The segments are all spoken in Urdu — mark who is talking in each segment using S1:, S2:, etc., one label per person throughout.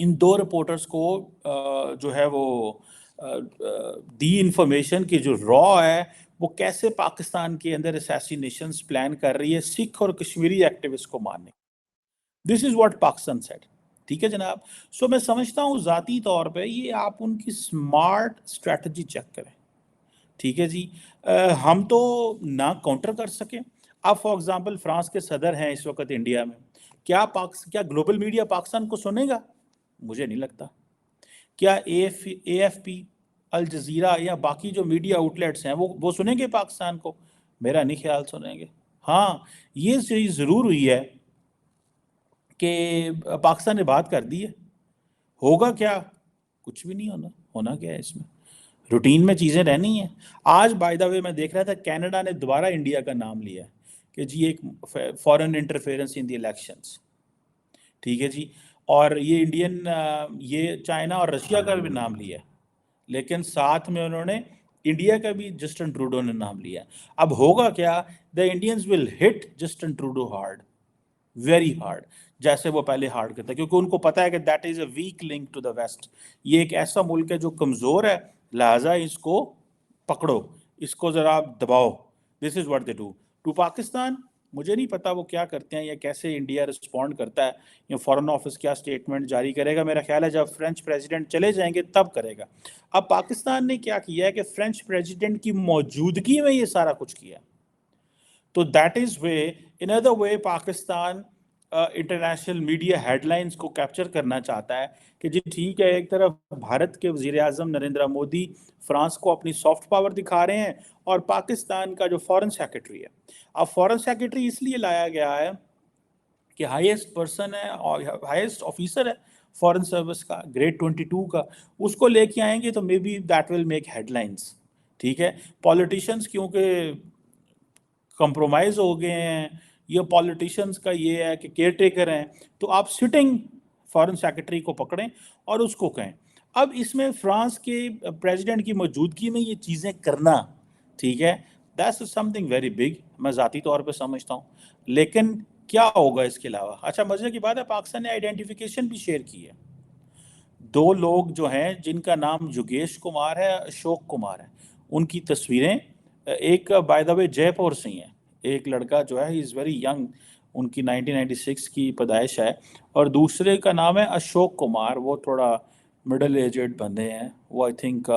S1: ان 2 رپورٹرز کو جو ہے وہ دی انفارمیشن کی جو را ہے وہ کیسے پاکستان کے اندر اسیسینیشنز پلان کر رہی ہے سکھ اور کشمیری ایکٹیوسٹ کو مارنے. دس از واٹ پاکستان سیڈ. ٹھیک ہے جناب. سو میں سمجھتا ہوں ذاتی طور پہ یہ آپ ان کی اسمارٹ اسٹریٹجی چیک کریں. ٹھیک ہے جی. ہم تو نہ کاؤنٹر کر سکیں. اب فار ایگزامپل فرانس کے صدر ہیں اس وقت انڈیا میں, کیا گلوبل میڈیا پاکستان کو سنے گا؟ مجھے نہیں لگتا. کیا اے ایف پی, الجزیرہ یا باقی جو میڈیا آؤٹلیٹس ہیں وہ سنیں گے پاکستان کو؟ میرا نہیں خیال سنیں گے. ہاں یہ چیز ضرور ہوئی ہے کہ پاکستان نے بات کر دی ہے. ہوگا کیا؟ کچھ بھی نہیں ہونا. ہونا کیا ہے اس میں؟ روٹین میں چیزیں رہنی ہیں. آج بائی دا وے میں دیکھ رہا تھا کینیڈا نے دوبارہ انڈیا کا نام لیا ہے کہ جی ایک فورن انٹرفیئرنس ان دی الیکشنز. ٹھیک ہے جی. اور یہ چائنا اور رشیا کا بھی نام لیا ہے, لیکن ساتھ میں انہوں نے انڈیا کا بھی جسٹن ٹروڈو نے نام لیا ہے. اب ہوگا کیا؟ The Indians will hit Justin Trudeau hard, very hard, جیسے وہ پہلے ہارڈ کرتا ہے, کیونکہ ان کو پتا ہے کہ that is a weak link to the West. یہ ایک ایسا ملک ہے جو کمزور ہے, لہٰذا اس کو پکڑو, اس کو ذرا دباؤ. This is what they do to Pakistan. مجھے نہیں پتا وہ کیا کرتے ہیں یا کیسے انڈیا رسپونڈ کرتا ہے, یا فارن آفس کیا اسٹیٹمنٹ جاری کرے گا. میرا خیال ہے جب فرینچ پریزیڈنٹ چلے جائیں گے تب کرے گا. اب پاکستان نے کیا کیا ہے کہ فرینچ پریزیڈنٹ کی موجودگی میں یہ سارا کچھ کیا. تو that is way, in other way Pakistan international media had lines کو کیپچر کرنا چاہتا ہے کہ جی ٹھیک ہے, ایک طرف بھارت کے وزیر اعظم نریندر مودی فرانس کو اپنی سافٹ پاور دکھا رہے ہیں, اور پاکستان کا جو فارن سیکرٹری ہے, اب فارن سیکرٹری اس لیے لایا گیا ہے کہ ہائیسٹ پرسن ہے اور ہائیسٹ آفیسر ہے فارن سروس کا, گریڈ 22 کا, اس کو لے کے آئیں گے تو maybe that will make headlines. ٹھیک ہے. پالیٹیشنز کیونکہ کمپرومائز ہو گئے ہیں, یہ پالیٹیشنز کا یہ ہے کہ کیئر ٹیکر ہیں, تو آپ سٹنگ فارن سیکرٹری کو پکڑیں اور اس کو کہیں. اب اس میں فرانس کے پریزیڈنٹ کی موجودگی میں یہ چیزیں کرنا, ٹھیک ہے, that's some thing very big, میں ذاتی طور پہ سمجھتا ہوں. لیکن کیا ہوگا اس کے علاوہ؟ اچھا مزے کی بات ہے, پاکستان نے آئیڈینٹیفیکیشن بھی شیئر کی ہے. 2 لوگ جو ہیں جن کا نام یوگیش کمار ہے, اشوک کمار ہے, ان کی تصویریں, ایک بائی دا وے جے پور سے ہی ہیں, ایک لڑکا جو ہے ہی از ویری ینگ, ان کی 1996 کی پیدائش ہے, اور دوسرے کا نام ہے اشوک کمار, وہ تھوڑا مڈل ایجڈ بندے ہیں. وہ آئی تھنک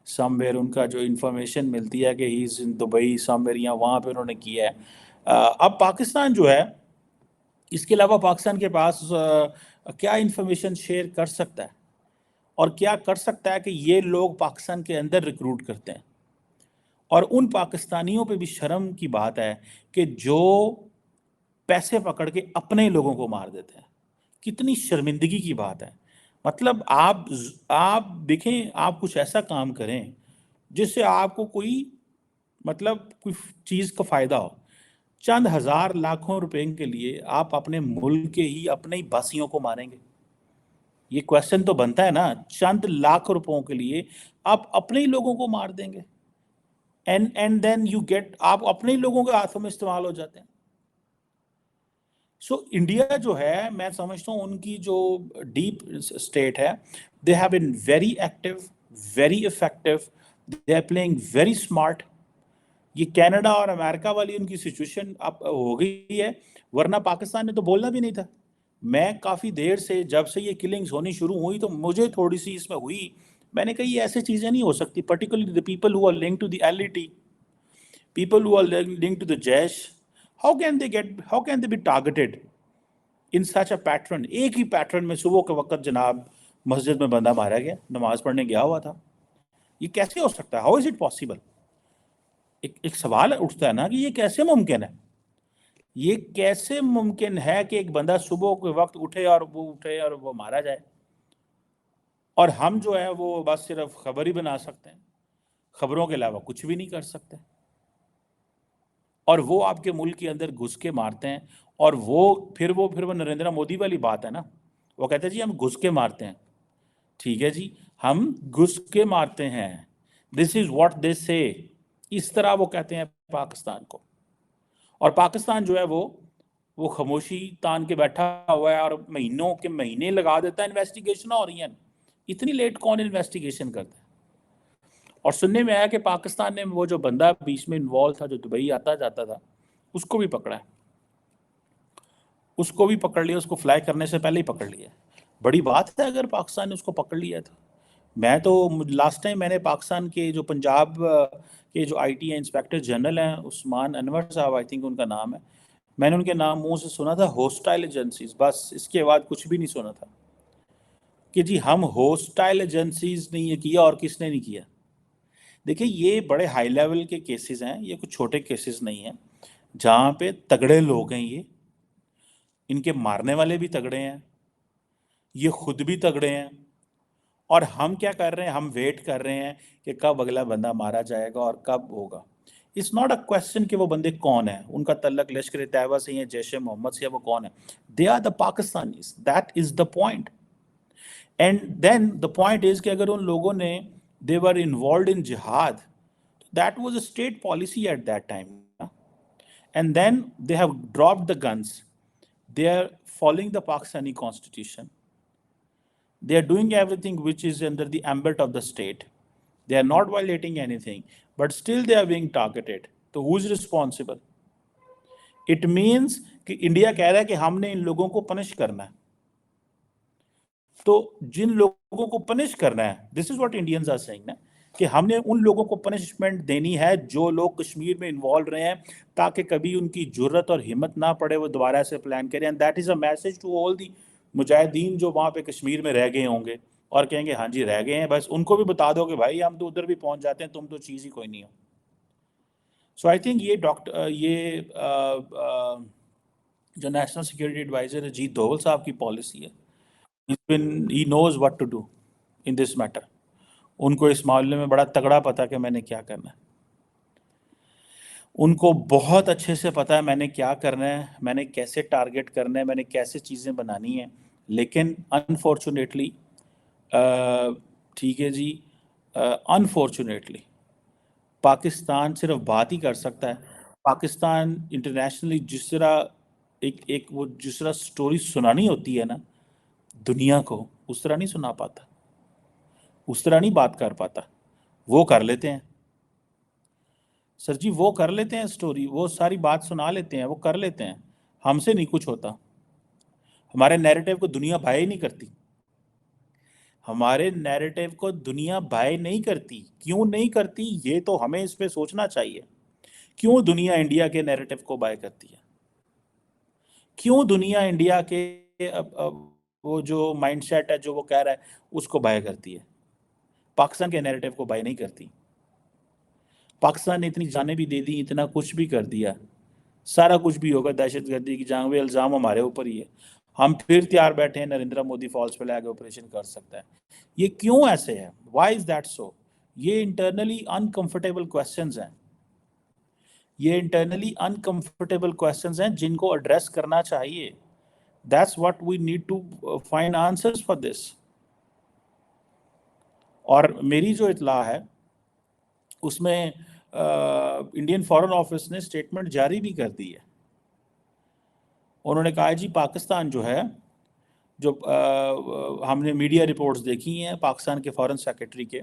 S1: سم ویئر ان کا جو انفارمیشن ملتی ہے کہ ہی از ان دبئی سم ویئر, یا وہاں پہ انہوں نے کیا ہے. اب پاکستان جو ہے, اس کے علاوہ پاکستان کے پاس کیا انفارمیشن شیئر کر سکتا ہے, اور کیا کر سکتا ہے کہ یہ لوگ پاکستان کے اندر ریکروٹ کرتے ہیں. اور ان پاکستانیوں پہ بھی شرم کی بات ہے کہ جو پیسے پکڑ کے اپنے لوگوں کو مار دیتے ہیں. کتنی شرمندگی کی بات ہے. مطلب آپ دیکھیں, آپ کچھ ایسا کام کریں جس سے آپ کو کوئی چیز کا فائدہ ہو. چند ہزار لاکھوں روپے کے لیے آپ اپنے ملک کے ہی اپنے ہی باسیوں کو ماریں گے؟ یہ کویسچن تو بنتا ہے نا. چند لاکھ روپوں کے لیے آپ اپنے ہی لوگوں کو مار دیں گے, اینڈ دین یو گیٹ, آپ اپنے ہی لوگوں کے ہاتھوں میں استعمال ہو جاتے ہیں. سو انڈیا جو ہے, میں سمجھتا ہوں ان کی جو ڈیپ اسٹیٹ ہے, they have been very active, very effective, they are playing very smart. یہ کینیڈا اور امریکہ والی ان کی سچویشن اب ہو گئی ہے, ورنہ پاکستان نے تو بولنا بھی نہیں تھا. میں کافی دیر سے, جب سے یہ کلنگز ہونی شروع ہوئی تو مجھے تھوڑی سی اس میں ہوئی, میں نے کہا یہ ایسے چیزیں نہیں ہو سکتی, particularly the people who are linked to the LET, people who are linked to the Jaish, how can they be targeted in such a pattern? ایک ہی پیٹرن میں صبح کے وقت جناب مسجد میں بندہ مارا گیا, نماز پڑھنے گیا ہوا تھا. یہ کیسے ہو سکتا ہے؟ how is it possible? ایک سوال اٹھتا ہے نا کہ یہ کیسے ممکن ہے. یہ کیسے ممکن ہے کہ ایک بندہ صبح کے وقت اٹھے اور وہ مارا جائے, اور ہم جو ہے وہ بس صرف خبر ہی بنا سکتے ہیں, خبروں کے علاوہ کچھ بھی نہیں کر سکتے. اور وہ آپ کے ملک کے اندر گھس کے مارتے ہیں, اور پھر وہ نریندر مودی والی بات ہے نا, وہ کہتے ہیں جی ہم گھس کے مارتے ہیں. ٹھیک ہے جی, ہم گھس کے مارتے ہیں, دس از واٹ دے سے, اس طرح وہ کہتے ہیں پاکستان کو. اور پاکستان جو ہے وہ وہ خاموشی تان کے بیٹھا ہوا ہے اور مہینوں کے مہینے لگا دیتا ہے انویسٹیگیشن ہو رہی ہیں. اتنی لیٹ کون انویسٹیگیشن کرتا ہے؟ اور سننے میں آیا کہ پاکستان نے وہ جو بندہ بیچ میں انوالو تھا جو دبئی آتا جاتا تھا اس کو بھی پکڑا ہے. اس کو بھی پکڑ لیا, اس کو فلائی کرنے سے پہلے ہی پکڑ لیا. بڑی بات ہے اگر پاکستان نے اس کو پکڑ لیا تھا. میں تو لاسٹ ٹائم میں نے پاکستان کے جو پنجاب کے جو آئی ٹی انسپیکٹر جنرل ہیں عثمان انور صاحب آئی تھنک ان کا نام ہے, میں نے ان کے نام منہ سے سنا تھا ہوسٹائل ایجنسیز, بس اس کے بعد کچھ بھی نہیں سنا تھا کہ جی ہم ہوسٹائل ایجنسیز نے یہ کیا اور کس نے نہیں کیا. دیکھیں یہ بڑے ہائی لیول کے کیسز ہیں, یہ کچھ چھوٹے کیسز نہیں ہیں, جہاں پہ تگڑے لوگ ہیں, یہ ان کے مارنے والے بھی تگڑے ہیں, یہ خود بھی تگڑے ہیں, اور ہم کیا کر رہے ہیں, ہم ویٹ کر رہے ہیں کہ کب اگلا بندہ مارا جائے گا اور کب ہوگا. اٹس ناٹ اے کوشچن کہ وہ بندے کون ہیں, ان کا تعلق لشکر طیبہ سے یا جیش محمد سے, وہ کون ہیں, they are the Pakistanis, that is the point. And then the point is کہ اگر ان لوگوں نے they were involved in jihad, that was a state policy at that time, and then they have dropped the guns, they are following the Pakistani constitution, they are doing everything which is under the ambit of the state, they are not violating anything, but still they are being targeted. So who is responsible? It means کہ انڈیا کہہ رہا ہے کہ ہم نے ان لوگوں کو پنش کرنا ہے. تو جن لوگوں کو پنش کرنا ہے, this is what Indians are seeing نا, کہ ہم نے ان لوگوں کو پنشمنٹ دینی ہے جو لوگ کشمیر میں انوالو رہے ہیں, تاکہ کبھی ان کی جرت اور ہمت نہ پڑے وہ دوبارہ سے پلان کریں. And that is a message to all the مجاہدین جو وہاں پہ کشمیر میں رہ گئے ہوں گے اور کہیں گے ہاں جی رہ گئے ہیں, بس ان کو بھی بتا دو کہ بھائی ہم تو ادھر بھی پہنچ جاتے ہیں, تم تو چیز ہی کوئی نہیں ہو. سو آئی تھنک یہ جو national security advisor Ajit Doval صاحب کی پالیسی ہے, he knows what to do in this matter. ان کو اس معاملے میں بڑا تگڑا پتا کہ میں نے کیا کرنا ہے, ان کو بہت اچھے سے پتا ہے میں نے کیا کرنا ہے, میں نے کیسے ٹارگٹ کرنا ہے, میں نے کیسے چیزیں بنانی ہیں. لیکن انفارچونیٹلی ٹھیک ہے جی, انفارچونیٹلی پاکستان صرف بات ہی کر سکتا ہے. پاکستان انٹرنیشنلی جس طرح ایک وہ جس طرح سٹوری سنانی ہوتی ہے نا دنیا کو, اس طرح نہیں سنا پاتا, اس طرح نہیں بات کر پاتا. وہ کر لیتے ہیں سر جی, وہ کر لیتے ہیں سٹوری, وہ ساری بات سنا لیتے ہیں, وہ کر لیتے ہیں. ہم سے نہیں کچھ ہوتا, ہمارے نیریٹیو کو دنیا بھائی نہیں کرتی, ہمارے نیریٹیو کو دنیا بھائی نہیں کرتی. کیوں نہیں کرتی یہ تو ہمیں اس پہ سوچنا چاہیے. کیوں دنیا انڈیا کے نیریٹیو کو بھائی کرتی ہے؟ کیوں دنیا انڈیا کے وہ جو مائنڈ سیٹ ہے جو وہ کہہ رہا ہے اس کو بائے کرتی ہے, پاکستان کے نیریٹیو کو بائے نہیں کرتی؟ پاکستان نے اتنی جانیں بھی دے دی, اتنا کچھ بھی کر دیا, سارا کچھ بھی ہوگا, دہشت گردی کی جنگ میں الزام ہمارے اوپر ہی ہے, ہم پھر تیار بیٹھے ہیں نریندر مودی فالس پہ لے کے آپریشن کر سکتا ہے. یہ کیوں ایسے ہے؟ Why is that so? یہ انٹرنلی انکمفرٹیبل کویسچنز ہیں, یہ انٹرنلی انکمفرٹیبل کویسچنز ہیں جن کو ایڈریس کرنا چاہیے. That's what we need to find answers for this. اور میری جو اطلاع ہے اس میں انڈین فارن آفس نے اسٹیٹمنٹ جاری بھی کر دی ہے. انہوں نے کہا جی پاکستان جو ہے, جو ہم نے میڈیا رپورٹس دیکھی ہیں پاکستان کے فارن سیکرٹری کے,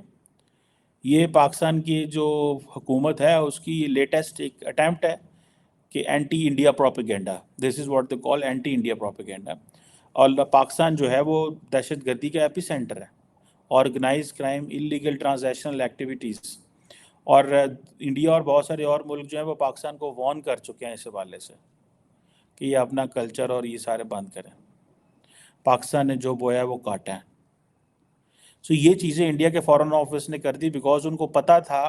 S1: یہ پاکستان کی جو حکومت ہے اس کی لیٹسٹ ایک اٹیمپٹ ہے کہ anti India propaganda, this is what they call anti India propaganda. اور پاکستان جو ہے وہ دہشت گردی کا ایپی سینٹر ہے, organise crime, illegal transactional activities, اور انڈیا اور بہت سارے اور ملک جو ہیں وہ پاکستان کو وارن کر چکے ہیں اس حوالے سے کہ یہ اپنا کلچر اور یہ سارے بند کریں. پاکستان نے جو بویا وہ کاٹا ہے. سو یہ چیزیں انڈیا کے فارن آفس نے کر دی بیکاز ان کو پتا تھا.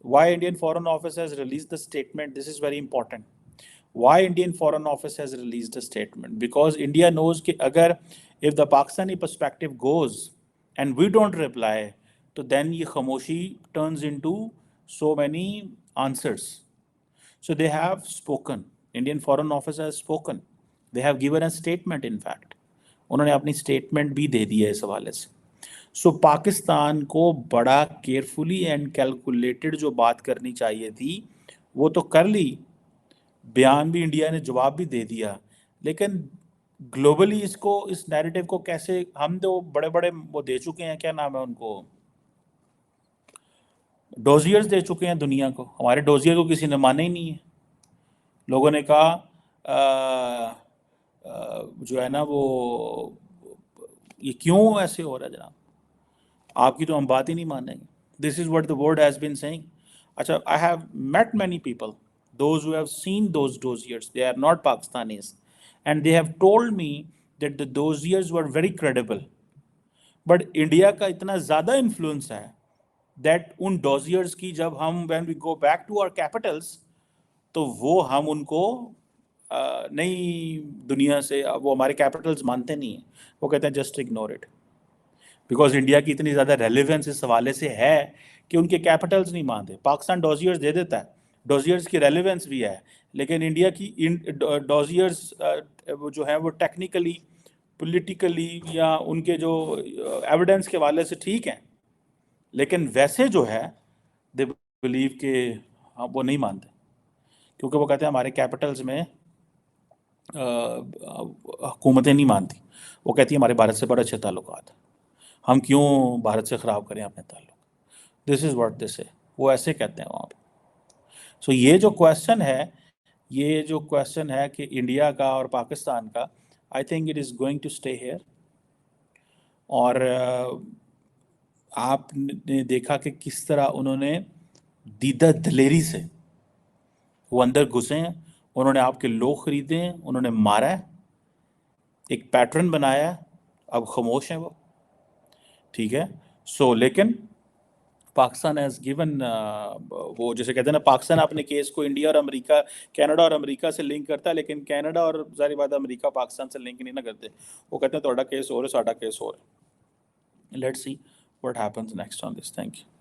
S1: Why Indian foreign office has release the statement, this is very important. Why Indian Foreign Office has released a statement? Because India knows کہ اگر if the Pakistani perspective goes and we don't reply, تو then یہ خاموشی turns into so many answers. So they have spoken. Indian Foreign Office has spoken. They have given a statement in fact. انہوں نے اپنی statement بھی دے دی ہے اس حوالے سے. سو پاکستان کو بڑا کیئرفلی اینڈ کیلکولیٹڈ جو بات کرنی چاہیے تھی وہ تو کر لی, بیان بھی انڈیا نے جواب بھی دے دیا, لیکن گلوبلی اس نیریٹو کو کیسے ہم تو بڑے بڑے وہ دے چکے ہیں, کیا نام ہے ان کو, ڈوزیئرز دے چکے ہیں دنیا کو. ہمارے ڈوزیئر کو کسی نے مانا ہی نہیں ہے. لوگوں نے کہا جو ہے نا وہ یہ کیوں ایسے ہو رہا ہے جناب, آپ کی تو ہم بات ہی نہیں مانیں گے. This is what the world has been seeing. اچھا, I have met many people those who have seen those dossiers, they are not Pakistanis, and they have told me that the dossiers were very credible. But India کا اتنا زیادہ انفلوئنس ہے دیٹ ان ڈوزیئرز کی جب ہم when we go back to our capitals تو وہ ہم ان کو نئی دنیا سے, وہ ہمارے کیپٹلز مانتے نہیں ہیں. وہ کہتے ہیں just ignore it, because India کی اتنی زیادہ ریلیونس اس حوالے سے ہے کہ ان کے کیپٹلز نہیں مانتے. پاکستان ڈوزیئرز دے دیتا ہے, ڈوزیئرز کی ریلیونس بھی ہے, لیکن انڈیا کی ڈوزیئرز جو ہیں وہ ٹیکنیکلی, پولیٹیکلی یا ان کے جو ایویڈنس کے حوالے سے ٹھیک ہیں, لیکن ویسے جو ہے دے بلیو کہ وہ نہیں مانتے, کیونکہ وہ کہتے ہیں ہمارے کیپٹلز میں حکومتیں نہیں مانتی. وہ کہتی ہیں ہمارے بھارت سے بڑے اچھے تعلقات, ہم کیوں بھارت سے خراب کریں اپنے تعلق. دس از واٹ دس ہے, وہ ایسے کہتے ہیں وہاں پہ. سو یہ جو کویشچن ہے کہ انڈیا کا اور پاکستان کا, I think it is going to stay here. اور آپ نے دیکھا کہ کس طرح انہوں نے دیدہ دلیری سے وہ اندر گھسے ہیں, انہوں نے آپ کے لوگ خریدے ہیں, انہوں نے مارا ہے, ایک پیٹرن بنایا ہے, اب خاموش ہیں وہ, ٹھیک ہے. سو لیکن پاکستان ہیز گیون, وہ جیسے کہتے ہیں نا, پاکستان اپنے کیس کو انڈیا اور امریکہ, کینیڈا اور امریکہ سے لنک کرتا ہے, لیکن کینیڈا اور ظاہر بات امریکہ پاکستان سے لنک نہیں نہ کرتے. وہ کہتے ہیں تھوڑا کیس اور ہے, ساڈا کیس اور ہے. Let's see what happens next on this. Thank you.